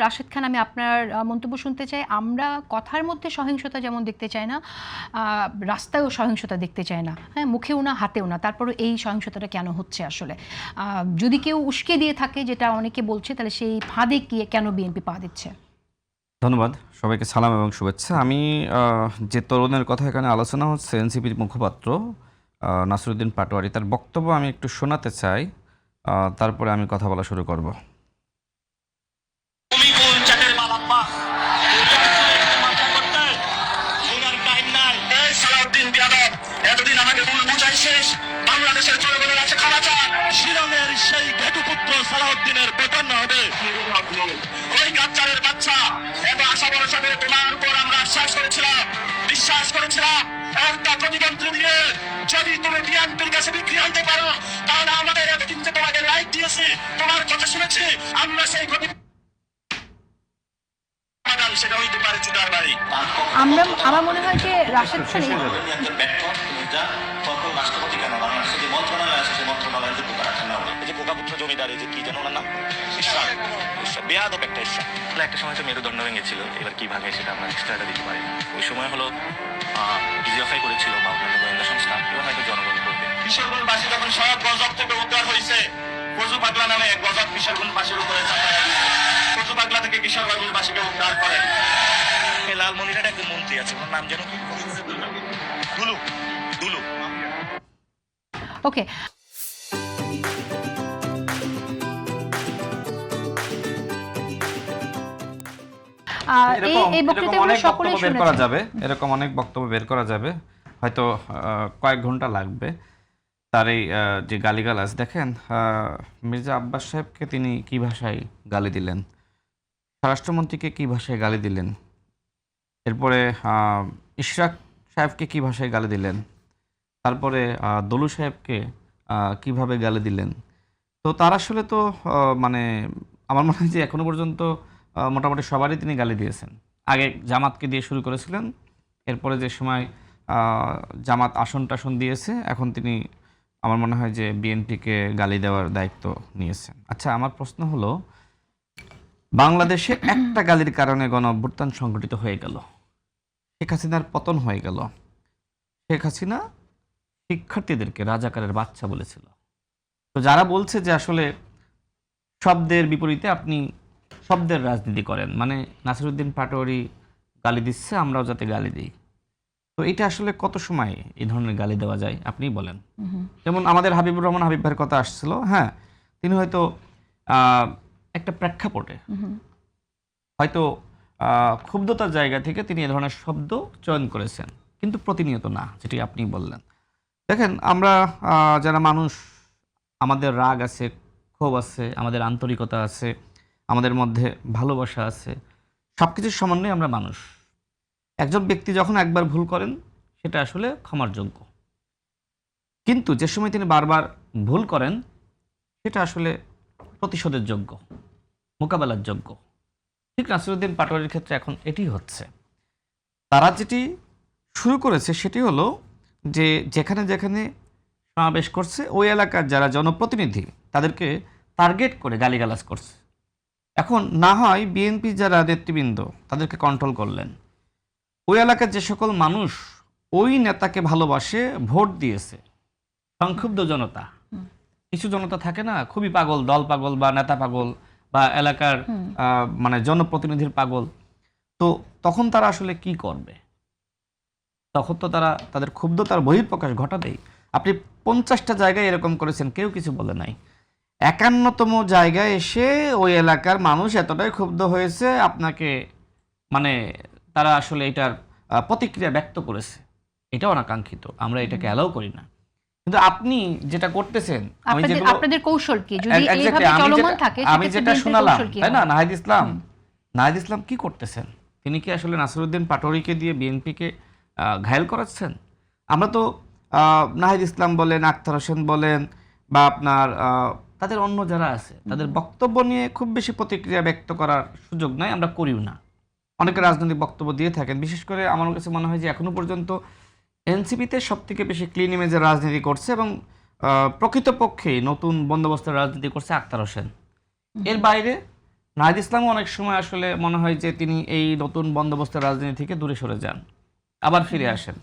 রাশেদ খান, আমি আপনার মন্তব্য শুনতে চাই। আমরা কথার মধ্যে সহিংসতা যেমন দেখতে চাই না, রাস্তায়ও সহিংসতা দেখতে চাই না, হ্যাঁ, মুখেও না হাতেও না। তারপরে এই সহিংসতাটা কেন হচ্ছে আসলে? যদি কেউ উস্কে দিয়ে থাকে, যেটা অনেকে বলছে, তাহলে সেই ফাঁদে গিয়ে কেন বিএনপি পা দিচ্ছে? ধন্যবাদ সবাইকে, সালাম এবং শুভেচ্ছা। আমি যে তরুণের কথা এখানে আলোচনা হচ্ছে, এনসিপির মুখপাত্র নাসিরউদ্দিন পাটোয়ারি, তার বক্তব্য আমি একটু শোনাতে চাই, তারপরে আমি কথা বলা শুরু করব। বাংলাদেশের জনগণের আছে ক্ষমা চান, শিলংয়ের সেই ঘেটুপুত্র সালাউদ্দিনের বেতন হবে। ওই গাদ্দারের বাচ্চা এত আশা ভরসা তোমার উপর আমরা বিশ্বাস করেছিলাম একটা প্রতিমন্ত্রী দিয়ে যদি তুমি বিএনপির কাছে বিক্রি হইতে পারো, তাহলে আমাদের এতদিন যে তোমাকে লাইক দিয়েছি, তোমার কথা শুনেছি, আমরা সেই সেটা হইতে পারে চুটার বাড়ি। আমার মনে হয় যে রাশেদ খান রাষ্ট্রপতি কেন বাংলাদেশের যে মন্ত্রণালয় আছে সেই মন্ত্রণালয়ের যোগ্য রাখেন না। এই যে কোকাপুত্র জমিদার, এই যে কি যেন ওনার নাম, বেয়াদব একটা ঈশ্বর। একটা সময় তো মেরুদণ্ড ভেঙেছিল, এবার কি ভাঙে সেটা আমরা এক্সট্রাটা দিতে পারি না। ওই সময় হলো ডিজিএফআই করেছিল বা অন্যান্য গোয়েন্দা সংস্থা, এবার হয়তো জনগণ করবে। কিশোরগঞ্জবাসী যখন সব গজব থেকে উদ্ধার হয়েছে, ফজু পাগলা নামে এক গজব কিশোরগঞ্জবাসীর উপরে চাপায়া দিয়েছে। ফজু পাগলা থেকে কিশোরগঞ্জবাসীকে উদ্ধার করেন। লালমনিরহাট একজন মন্ত্রী আছে, ওনার নাম যেন দুলু দুলু। ওকে, এরকম অনেক বক্তব্য বের করা যাবে, হয়তো কয়েক ঘন্টা লাগবে। তার এই যে গালিগালাজ দেখেন, মির্জা আব্বাস সাহেবকে তিনি কি ভাষায় গালি দিলেন, স্বরাষ্ট্রমন্ত্রীকে কি ভাষায় গালি দিলেন, এরপরে ইশরাক সাহেবকে কি ভাষায় গালি দিলেন, তারপরে দলু সাহেবকে কিভাবে গালি দিলেন। তো তার আসলে তো মানে আমার মনে হয় যে এখনো পর্যন্ত মোটামুটি সবারই তিনি গালি দিয়েছেন। আগে জামাতকে দিয়ে শুরু করেছিলেন, এরপরে যে সময় জামাত আসন টাসন দিয়েছে, এখন তিনি আমার মনে হয় যে বিএনপিকে গালি দেওয়ার দায়িত্ব নিয়েছেন। আচ্ছা, আমার প্রশ্ন হলো, বাংলাদেশে একটা গালির কারণে গণ অভ্যুত্থান সংঘটিত হয়ে গেল, শেখ হাসিনার পতন হয়ে গেল। শেখ হাসিনা শিক্ষার্থীদেরকে রাজাকারের বাচ্চা বলেছিল। তো যারা বলছে যে আসলে শব্দের বিপরীতে আপনি শব্দের রাজনীতি করেন, মানে নাসিরউদ্দিন পাটোয়ারি গালি দিচ্ছে, আমরাও যাতে গালি দিই, তো এটা আসলে কত সময় এই ধরনের গালি দেওয়া যায় আপনি বলেন। যেমন আমাদের হাবিবুর রহমান হাবিব ভাইয়ের কথা আসছিল, হ্যাঁ, তিনি হয়তো একটা প্রেক্ষাপটে হয়তো ক্ষুব্ধতার জায়গা থেকে তিনি এ ধরনের শব্দ চয়ন করেছেন, কিন্তু প্রতিনিয়ত না, যেটি আপনি বললেন। দেখেন, আমরা যারা মানুষ, আমাদের রাগ আছে, ক্ষোভ আছে, আমাদের আন্তরিকতা আছে, আমাদের মধ্যে ভালোবাসা আছে, সব কিছুর সমন্বয়ে আমরা মানুষ। একজন ব্যক্তি যখন একবার ভুল করেন, সেটা আসলে ক্ষমার যোগ্য, কিন্তু যে সময় তিনি বারবার ভুল করেন, সেটা আসলে প্রতিশোধের যোগ্য, মোকাবেলার যোগ্য। ঠিক নাসিরউদ্দিন পাটোয়ারির ক্ষেত্রে এখন এটি হচ্ছে। তারা যেটি শুরু করেছে সেটি হলো যে যেখানে যেখানে সমাবেশ করছে, ওই এলাকার যারা জনপ্রতিনিধি, তাদেরকে টার্গেট করে গালিগালাজ করছে। এখন না হয় বিএনপি যারা নেতৃবৃন্দ, তাদেরকে কন্ট্রোল করলেন, ওই এলাকার যে সকল মানুষ ওই নেতাকে ভালোবাসে, ভোট দিয়েছে, সংক্ষুব্ধ জনতা, কিছু জনতা থাকে না খুবই পাগল, দল পাগল বা নেতা পাগল বা এলাকার মানে জনপ্রতিনিধির পাগল, তো তখন তারা আসলে কি করবে? তখন তো তারা তাদের ক্ষুব্ধতার বহিঃপ্রকাশ ঘটাবেই। আপনি 50টা জায়গায় এরকম করেছেন, কেউ কিছু বলে নাই। 51তম জায়গায় এসে ওই এলাকার মানুষ এতটাই ক্ষুব্ধ হয়েছে, আপনাকে মানে তারা আসলে এটার প্রতিক্রিয়া ব্যক্ত করেছে। এটা অনাকাঙ্ক্ষিত, আমরা এটাকে অ্যালাউ করি না। কিন্তু আপনি যেটা করতেছেন, আপনাদের কৌশল কি? যদি এইভাবে চলমান থাকে, আমি যেটা শোনালাম, তাই না, নাহিদ ইসলাম কি করতেছেন? তিনি কি আসলে নাসিরউদ্দিন পাটোয়ারিকে দিয়ে বিএনপিকে ঘায়েল করাচ্ছেন? আমরা তো নাহিদ ইসলাম বলেন, আখতার হোসেন বলেন, বা আপনার তাদের অন্য যারা আছে, তাদের বক্তব্য নিয়ে খুব বেশি প্রতিক্রিয়া ব্যক্ত করার সুযোগ নাই, আমরা করিও না। অনেকে রাজনৈতিক বক্তব্য দিয়ে থাকেন, বিশেষ করে আমার কাছে মনে হয় যে এখনো পর্যন্ত এনসিপিতে সব থেকে বেশি ক্লিন ইমেজের রাজনীতি করছে এবং প্রকৃতপক্ষে নতুন বন্দোবস্তের রাজনীতি করছে আখতার হোসেন। এর বাইরে নাহিদ ইসলামও অনেক সময় আসলে মনে হয় যে তিনি এই নতুন বন্দোবস্তের রাজনীতি থেকে দূরে সরে যান, আবার ফিরে আসেন।